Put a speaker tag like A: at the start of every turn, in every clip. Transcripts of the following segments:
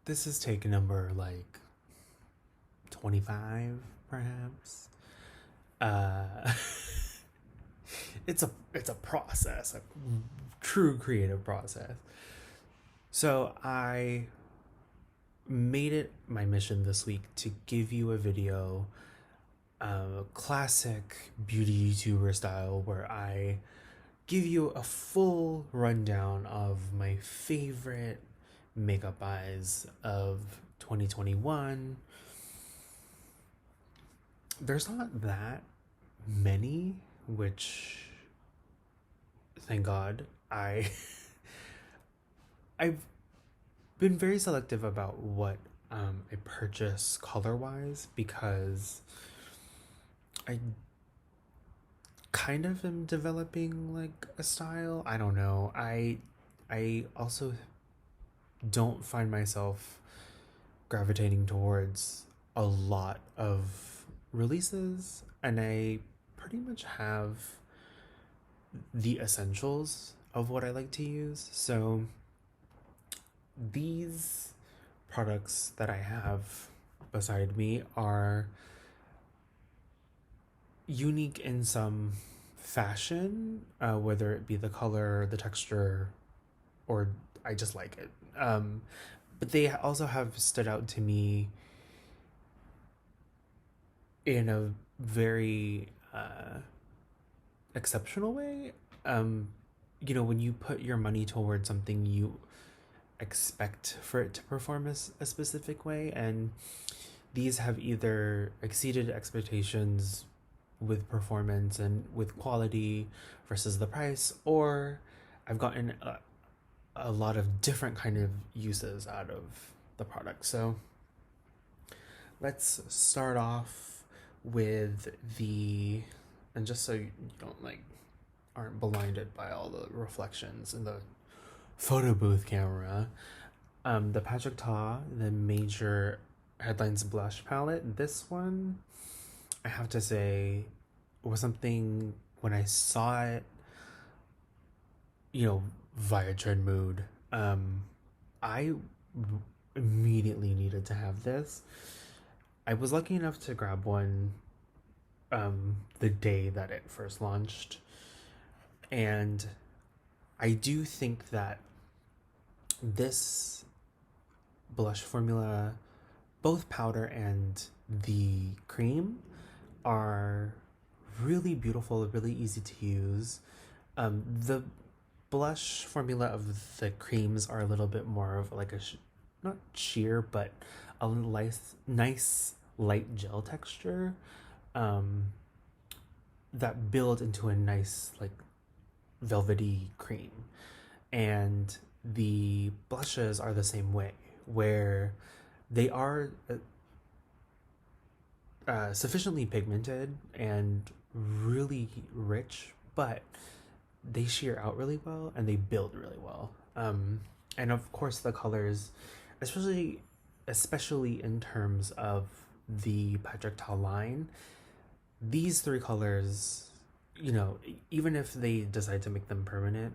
A: This is take number like 25, perhaps. Uh, it's a process, a true creative process. So I made it my mission this week to give you a video, classic beauty YouTuber style, where I give you a full rundown of my favorite makeup buys of 2021. There's not that many, which thank God. I've been very selective about what I purchase color wise, because I kind of am developing like a style. I don't know. I also don't find myself gravitating towards a lot of releases, and I pretty much have the essentials of what I like to use. So these products that I have beside me are unique in some fashion, whether it be the color, the texture, or I just like it. But they also have stood out to me in a very exceptional way. When you put your money towards something, you expect for it to perform a specific way, and these have either exceeded expectations with performance and with quality versus the price, or I've gotten a lot of different kind of uses out of the product. So let's start off with and just so you don't like aren't blinded by all the reflections in the photo booth camera, the Patrick Ta, the Major Headlines Blush Palette. This one, I have to say, was something when I saw it, via Trend Mood, I immediately needed to have this. I was lucky enough to grab one the day that it first launched, and I do think that this blush formula, both powder and the cream, are really beautiful, really easy to use. The blush formula of the creams are a little bit more of like not sheer, but a nice light gel texture, that build into a nice like velvety cream. And the blushes are the same way, where they are sufficiently pigmented and really rich, but they sheer out really well and they build really well. And of course, the colors, especially in terms of the Patrick Ta line, these three colors, even if they decide to make them permanent,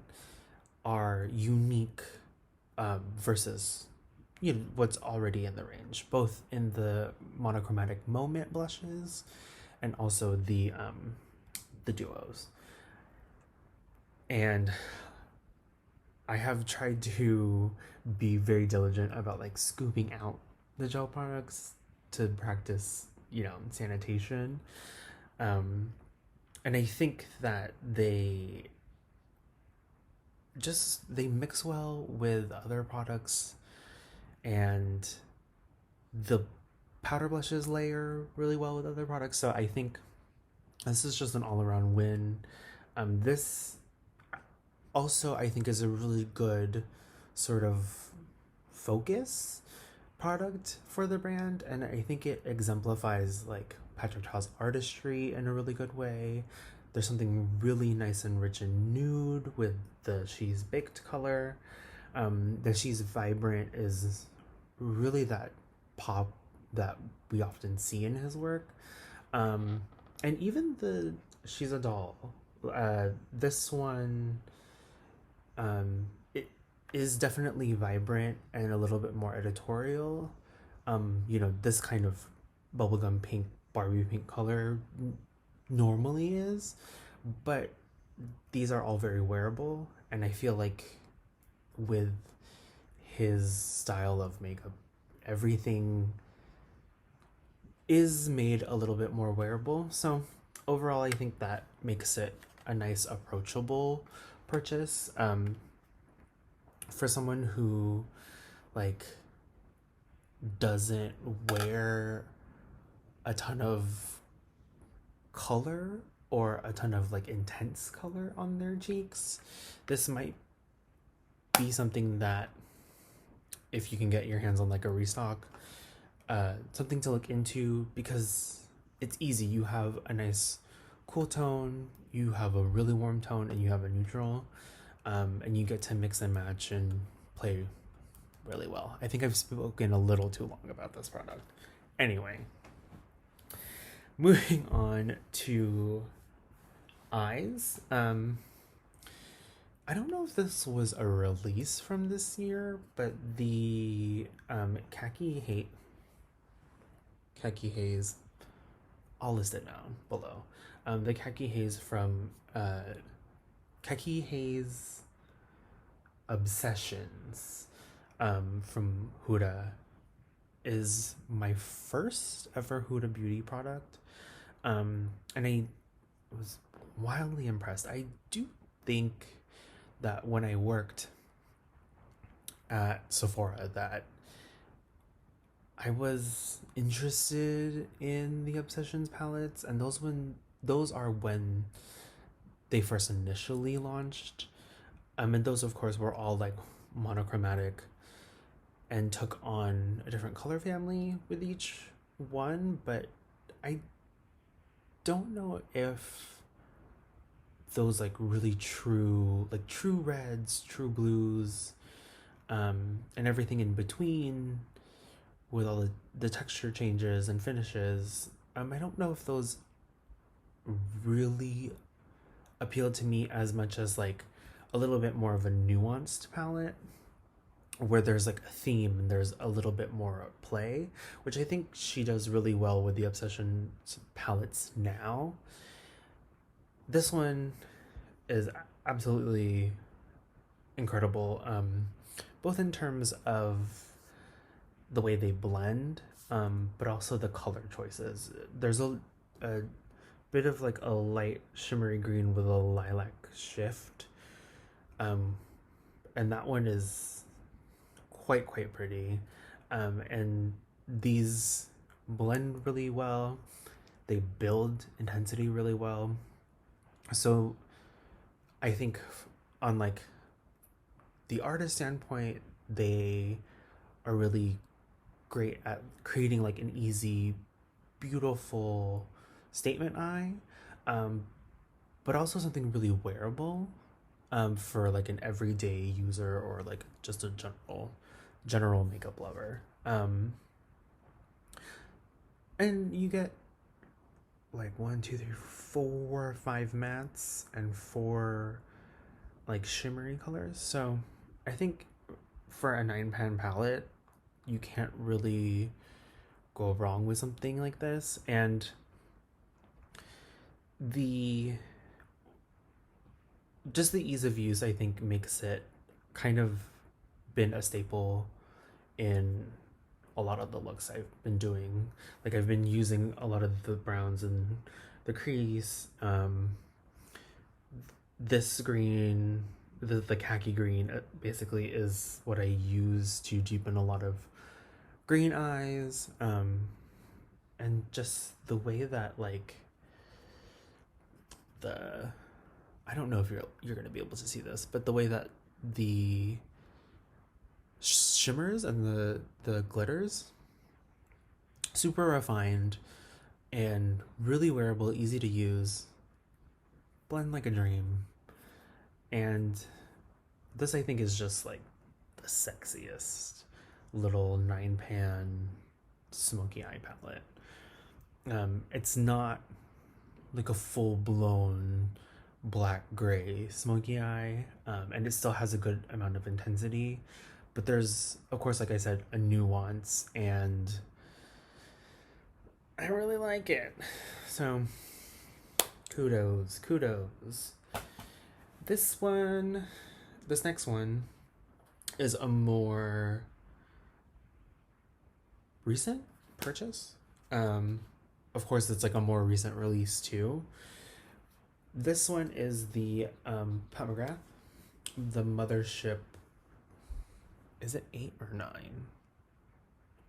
A: are unique, versus what's already in the range, both in the monochromatic moment blushes and also the duos. And I have tried to be very diligent about like scooping out the gel products to practice, sanitation. And I think that they mix well with other products, and the powder blushes layer really well with other products. So I think this is just an all-around win. This also, I think, is a really good sort of focus product for the brand, and I think it exemplifies like Patrick Ta's artistry in a really good way. There's something really nice and rich and nude with the She's Baked color. The She's Vibrant is really that pop that we often see in his work. And even the She's a Doll, this one, it is definitely vibrant and a little bit more editorial. You know, this kind of bubblegum pink, Barbie pink color normally is, but these are all very wearable, and I feel like with his style of makeup, everything is made a little bit more wearable. So overall, I think that makes it a nice, approachable purchase. For someone who like doesn't wear a ton of color or a ton of like intense color on their cheeks, this might be something that, if you can get your hands on like a restock, something to look into, because it's easy. You have a nice cool tone, you have a really warm tone, and you have a neutral, and you get to mix and match and play really well. I think I've spoken a little too long about this product. Anyway, moving on to eyes. I don't know if this was a release from this year, but the Khaki Haze, I'll list it down below. The Khaki Haze from Khaki Haze Obsessions from Huda is my first ever Huda Beauty product, and I was wildly impressed. I do think that when I worked at Sephora, that I was interested in the Obsessions palettes, and those are when they first initially launched. And those of course were all like monochromatic and took on a different color family with each one, but I don't know if those like really true reds, true blues, and everything in between with all the texture changes and finishes, I don't know if those really appealed to me as much as like a little bit more of a nuanced palette where there's like a theme and there's a little bit more play, which I think she does really well with the Obsessions palettes now. This one is absolutely incredible, both in terms of the way they blend, but also the color choices. There's a bit of like a light shimmery green with a lilac shift, and that one is quite pretty, and these blend really well. They build intensity really well. So I think on like the artist standpoint, they are really great at creating like an easy, beautiful statement eye, but also something really wearable, for like an everyday user or like just a general makeup lover. And you get like 1, 2, 3, 4, 5 mattes and 4 like shimmery colors. So I think for a 9-pan palette, you can't really go wrong with something like this. And the ease of use, I think, makes it kind of been a staple in a lot of the looks I've been doing. Like I've been using a lot of the browns and the crease. This green, the khaki green, basically is what I use to deepen a lot of green eyes, and just the way that like I don't know if you're gonna be able to see this, but the way that the shimmers and the glitters, super refined and really wearable, easy to use, blend like a dream. And this I think is just like the sexiest little 9-pan smoky eye palette. It's not like a full-blown black gray smoky eye, and it still has a good amount of intensity, but there's, of course, like I said, a nuance, and I really like it. So kudos. This one, this next one is a more recent purchase. Of course, it's like a more recent release too. This one is the Pat McGrath, the Mothership. Is it 8 or 9?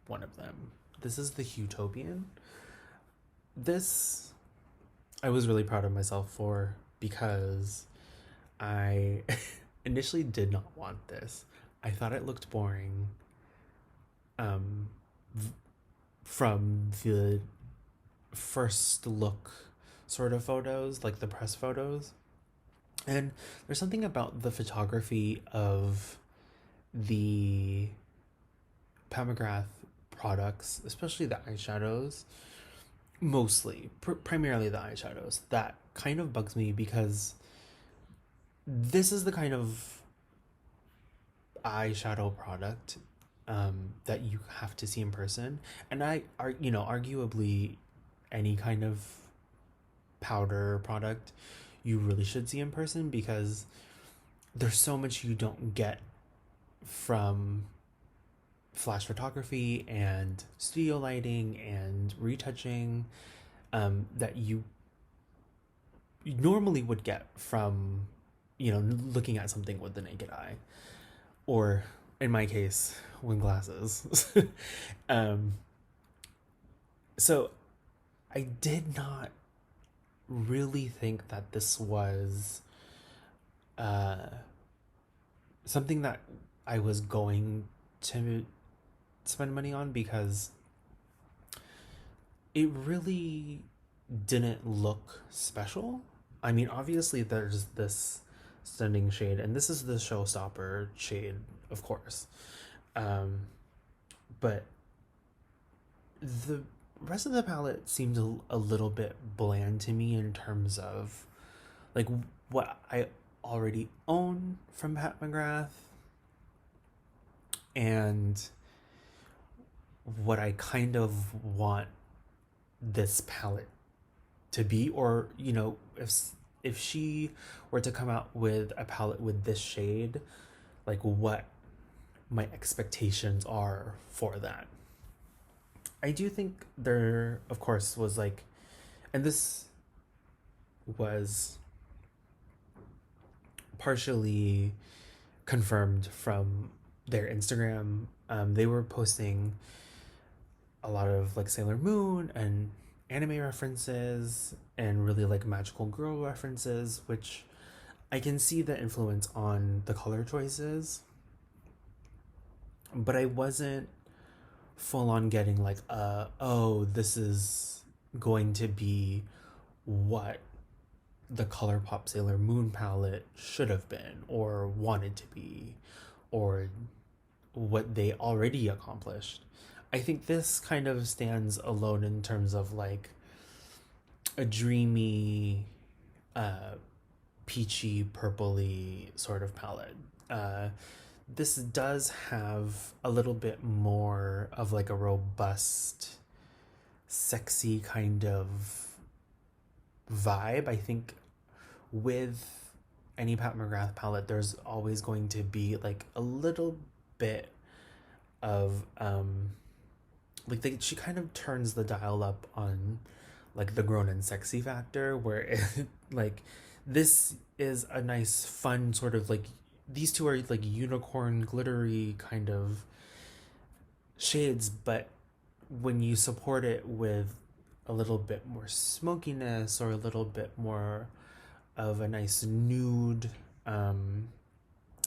A: One of them. This is the Utopian. This I was really proud of myself for, because I initially did not want this. I thought it looked boring from the first look sort of photos, like the press photos. And there's something about the photography of the Pat McGrath products, especially the eyeshadows, mostly, primarily the eyeshadows, that kind of bugs me, because this is the kind of eyeshadow product that you have to see in person. And arguably any kind of powder product you really should see in person, because there's so much you don't get from flash photography and studio lighting and retouching that you normally would get from looking at something with the naked eye, or in my case, with glasses. So I did not really think that this was something that I was going to spend money on, because it really didn't look special. I mean, obviously there's this stunning shade, and this is the showstopper shade, of course. But the rest of the palette seemed a little bit bland to me, in terms of like what I already own from Pat McGrath and what I kind of want this palette to be. Or if she were to come out with a palette with this shade, like what my expectations are for that. I do think there, of course, was like, and this was partially confirmed from their Instagram. They were posting a lot of like Sailor Moon and anime references, and really like magical girl references, which I can see the influence on the color choices, but I wasn't full on getting like oh, this is going to be what the ColourPop Sailor Moon palette should have been or wanted to be, or what they already accomplished. I think this kind of stands alone in terms of like a dreamy, peachy, purpley sort of palette. This does have a little bit more of like a robust, sexy kind of vibe. I think with any Pat McGrath palette, there's always going to be like a little bit of she kind of turns the dial up on like the grown and sexy factor, where it, like this is a nice fun sort of like, these two are like unicorn glittery kind of shades, but when you support it with a little bit more smokiness, or a little bit more of a nice nude,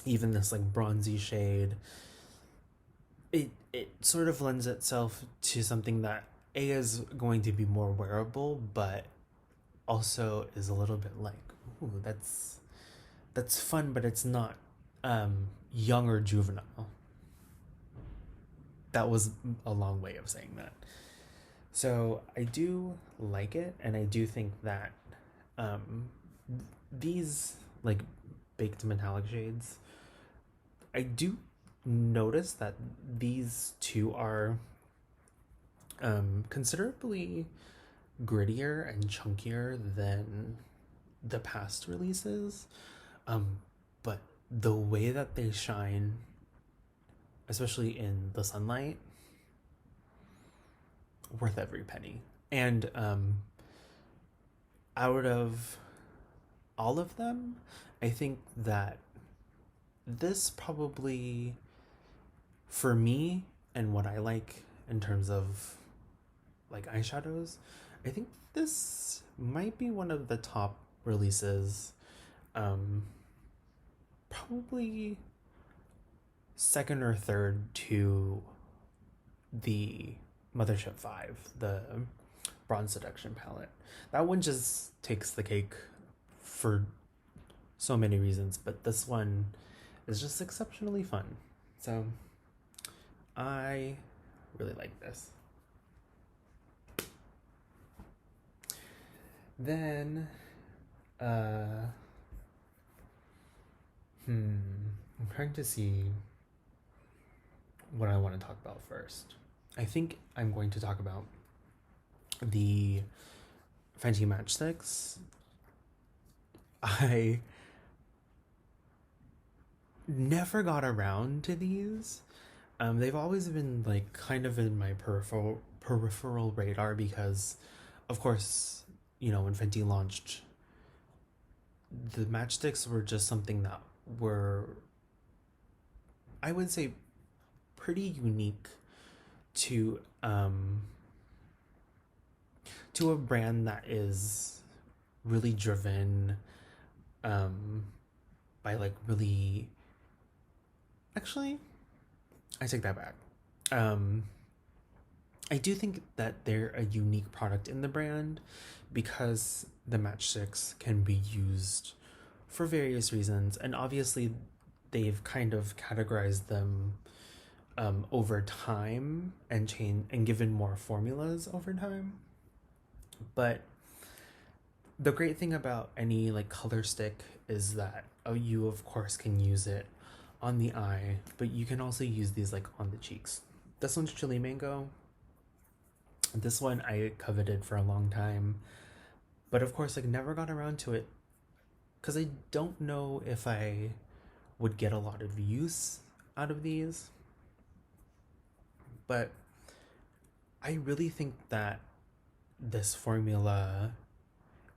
A: even this like bronzy shade, it sort of lends itself to something that is going to be more wearable, but also is a little bit like, ooh, that's fun, but it's not young or juvenile. That was a long way of saying that. So I do like it, and I do think that these like baked metallic shades, I do notice that these two are considerably grittier and chunkier than the past releases. But the way that they shine, especially in the sunlight, worth every penny. And out of all of them, I think that this probably, for me and what I like in terms of like eyeshadows, I think this might be one of the top releases. Probably second or third to the Mothership 5, the Bronze Seduction palette. That one just takes the cake for so many reasons, but this one is just exceptionally fun. So I really like this. Then I'm trying to see what I want to talk about first. I think I'm going to talk about the Fenty Matchsticks. I never got around to these. They've always been like kind of in my peripheral radar because, of course, you know, when Fenty launched, the matchsticks were just something that were, I would say, pretty unique to a brand that is really driven by like really, actually I take that back. I do think that they're a unique product in the brand because the matchsticks can be used for various reasons, and obviously they've kind of categorized them over time and given more formulas over time. But the great thing about any like color stick is that you of course can use it on the eye, but you can also use these like on the cheeks. This one's Chili Mango. This one I coveted for a long time, but of course like never got around to it because I don't know if I would get a lot of use out of these. But I really think that this formula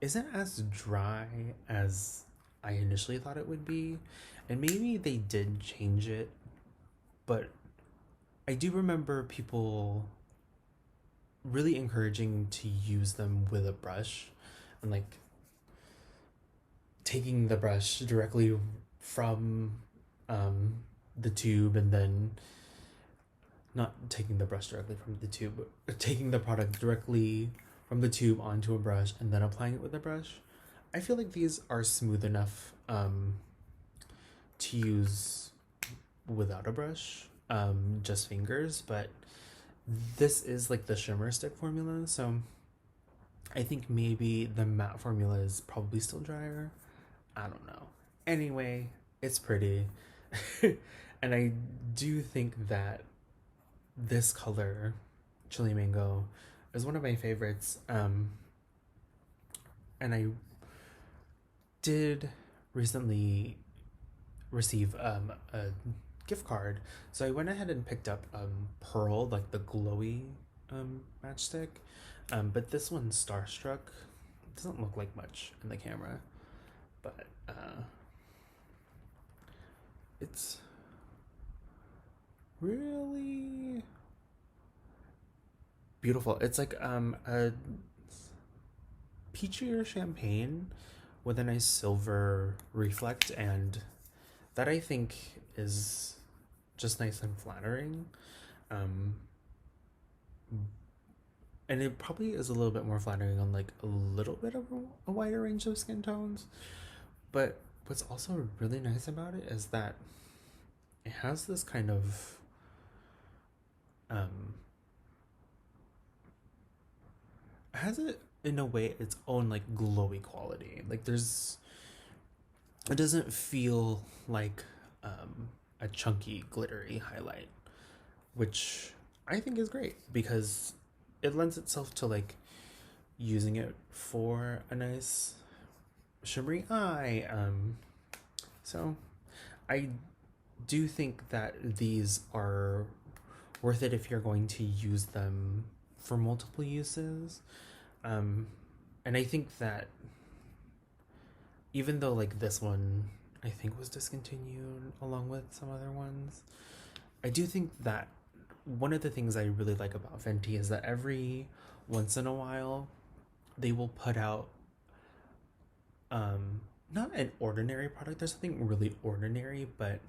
A: isn't as dry as I initially thought it would be. And maybe they did change it, but I do remember people really encouraging to use them with a brush and like taking the brush directly from the tube, and then not taking the brush directly from the tube, but taking the product directly from the tube onto a brush and then applying it with a brush. I feel like these are smooth enough to use without a brush, just fingers, but this is like the shimmer stick formula, so I think maybe the matte formula is probably still drier. I don't know. Anyway, it's pretty. And I do think that this color, Chili Mango, is one of my favorites. And I did recently receive a gift card, so I went ahead and picked up Pearl, like the glowy matchstick, but this one's Starstruck. It doesn't look like much in the camera, but it's really beautiful. It's like a peachier champagne with a nice silver reflect, and that I think is just nice and flattering. And it probably is a little bit more flattering on like a little bit of a wider range of skin tones. But what's also really nice about it is that it has this kind of it has it in a way its own like glowy quality. Like there's it doesn't feel like a chunky, glittery highlight, which I think is great because it lends itself to like using it for a nice shimmery eye. So I do think that these are worth it if you're going to use them for multiple uses. And I think that even though like this one I think was discontinued along with some other ones, I do think that one of the things I really like about Fenty is that every once in a while they will put out not an ordinary product. There's something really ordinary, but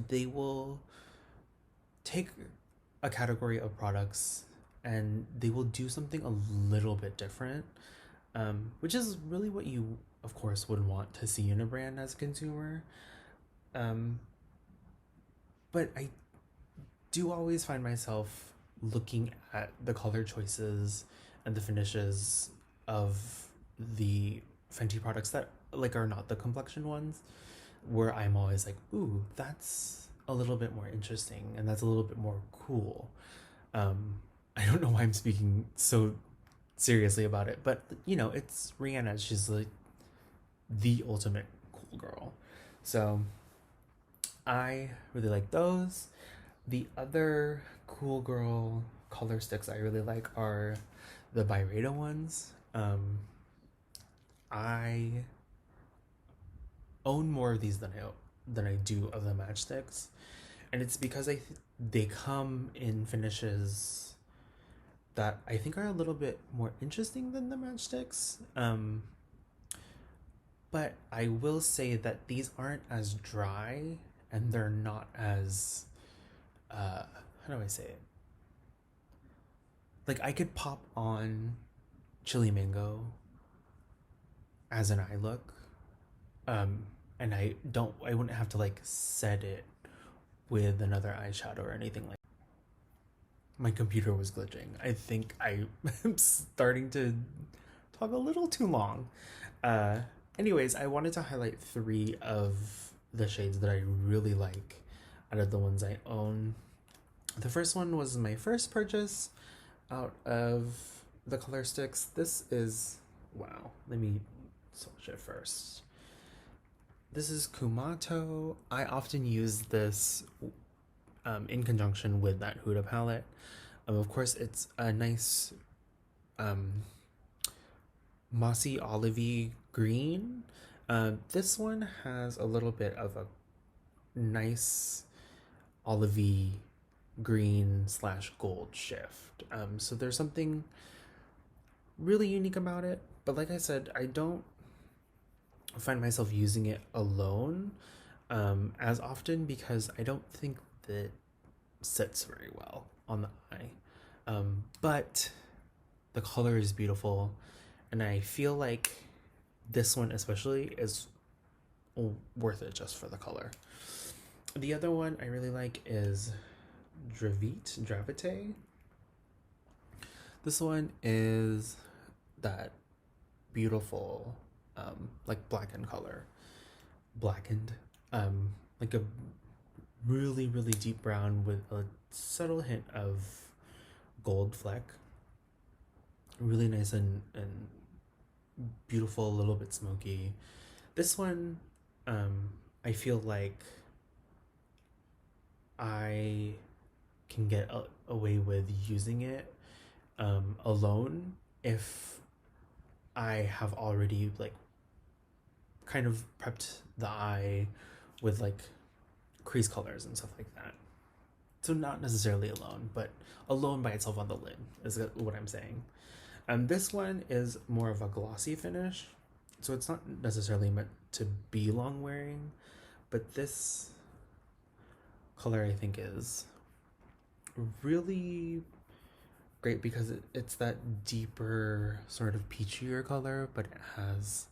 A: they will take a category of products and they will do something a little bit different, which is really what you, of course, would want to see in a brand as a consumer. Um, but I do always find myself looking at the color choices and the finishes of the Fenty products that like are not the complexion ones, where I'm always like, ooh, that's a little bit more interesting and that's a little bit more cool. I don't know why I'm speaking so seriously about it, but you know, it's Rihanna. She's like the ultimate cool girl. So I really like those. The other cool girl color sticks I really like are the Byredo ones. I own more of these than I do of the matchsticks, and it's because they come in finishes that I think are a little bit more interesting than the matchsticks. But I will say that these aren't as dry and they're not as how do I say it? Like I could pop on chili mango as an eye look, and I wouldn't have to like set it with another eyeshadow or anything like. My computer was glitching. I think I am starting to talk a little too long. Uh, Anyways, I wanted to highlight 3 of the shades that I really like out of the ones I own. The first one was my first purchase out of the color sticks. This is, wow, let me swatch it first. This is Kumato. I often use this in conjunction with that Huda palette. Of course, it's a nice mossy olivey green. This one has a little bit of a nice olivey green / gold shift. So there's something really unique about it. But like I said, I don't find myself using it alone as often because I don't think that sits very well on the eye. But the color is beautiful, and I feel like this one especially is worth it just for the color. The other one I really like is Dravite. This one is that beautiful like blackened color. Blackened. Like a really, really deep brown with a subtle hint of gold fleck. Really nice and beautiful, a little bit smoky. This one, I feel like I can get away with using it alone if I have already like kind of prepped the eye with like crease colors and stuff like that. So not necessarily alone, but alone by itself on the lid is what I'm saying. This one is more of a glossy finish, so it's not necessarily meant to be long wearing, but this color I think is really great because it's that deeper sort of peachier color, but it has,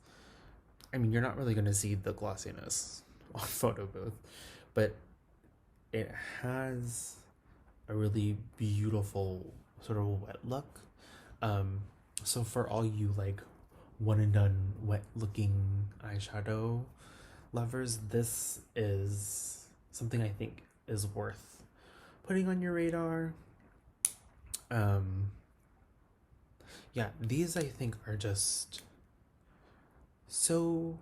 A: I mean, you're not really going to see the glossiness on photo booth, but it has a really beautiful sort of wet look. So for all you like one and done wet looking eyeshadow lovers, this is something I think is worth putting on your radar. Yeah, these I think are just so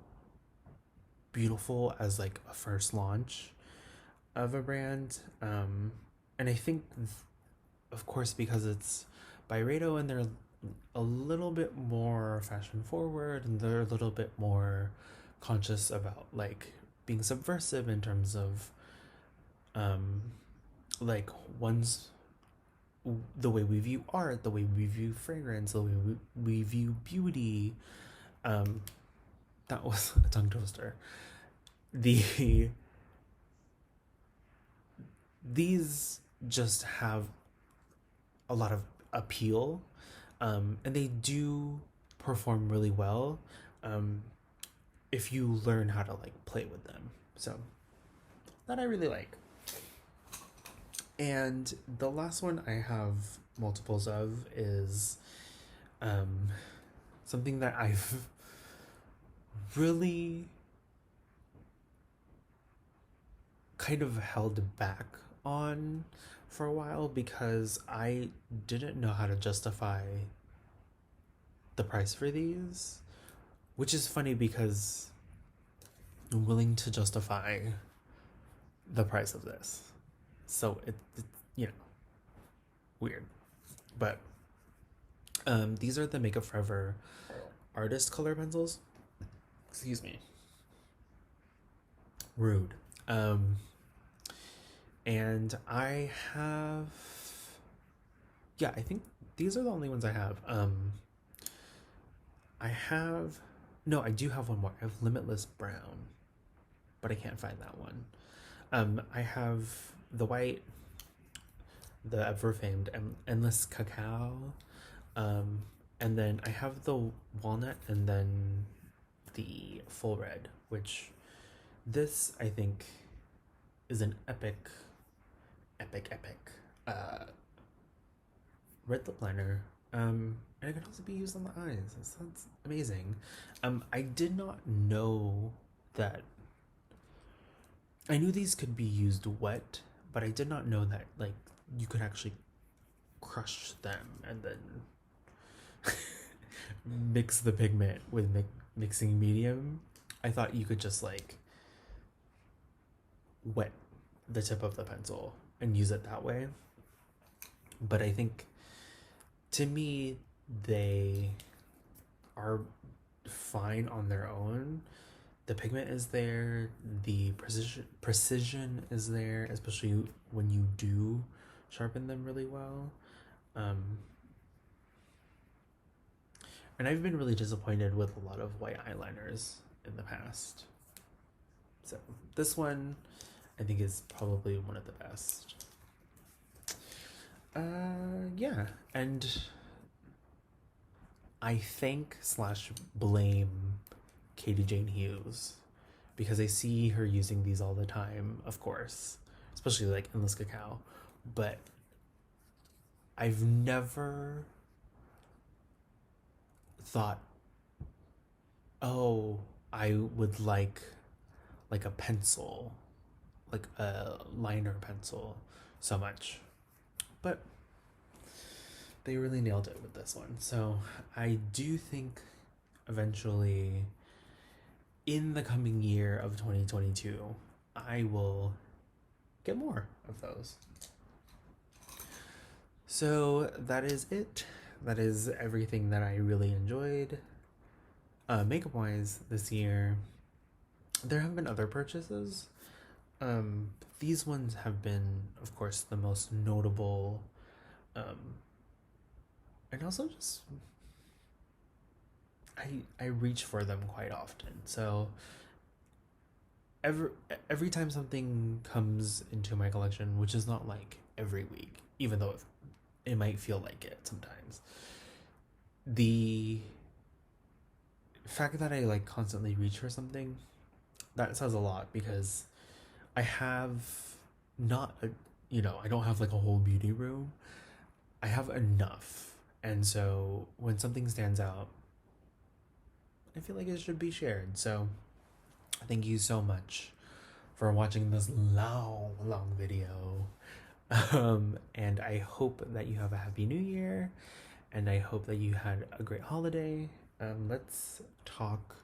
A: beautiful as like a first launch of a brand. And I think, of course, because it's by Redo and they're a little bit more fashion forward and they're a little bit more conscious about like being subversive in terms of like one's the way we view art, the way we view fragrance, the way we view beauty. That was a tongue twister. These just have a lot of appeal, and they do perform really well if you learn how to like play with them. So that I really like. And the last one I have multiples of is something that I've really kind of held back on for a while because I didn't know how to justify the price for these, which is funny because I'm willing to justify the price of this. So it's weird. But these are the Makeup Forever artist color pencils. Excuse me. Rude. And I have, yeah, I think these are the only ones I have. I do have one more. I have Limitless Brown, but I can't find that one. I have the white, the ever famed Endless Cacao, and then I have the walnut and then the full red, which this I think is an epic red lip liner. And it can also be used on the eyes. It sounds amazing. I did not know that. I knew these could be used wet, but I did not know that like you could actually crush them and then mix the pigment with mixing medium. I thought you could just like wet the tip of the pencil and use it that way. But I think to me they are fine on their own. The pigment is there, the precision is there, especially when you do sharpen them really well. And I've been really disappointed with a lot of white eyeliners in the past. So this one I think is probably one of the best. Yeah, and I thank/blame Katie Jane Hughes because I see her using these all the time, of course, especially like Endless Cacao, but I've never thought, oh, I would like a pencil, like a liner pencil so much. But they really nailed it with this one. So I do think eventually in the coming year of 2022, I will get more of those. So that is it. That is everything that I really enjoyed makeup wise this year. There have been other purchases. These ones have been, of course, the most notable, and also just I reach for them quite often. So every time something comes into my collection, which is not like every week, even though it might feel like it sometimes, the fact that I like constantly reach for something, that says a lot because I have not I don't have like a whole beauty room. I have enough, and so when something stands out, I feel like it should be shared. So thank you so much for watching this long video. And I hope that you have a happy new year, and I hope that you had a great holiday. Let's talk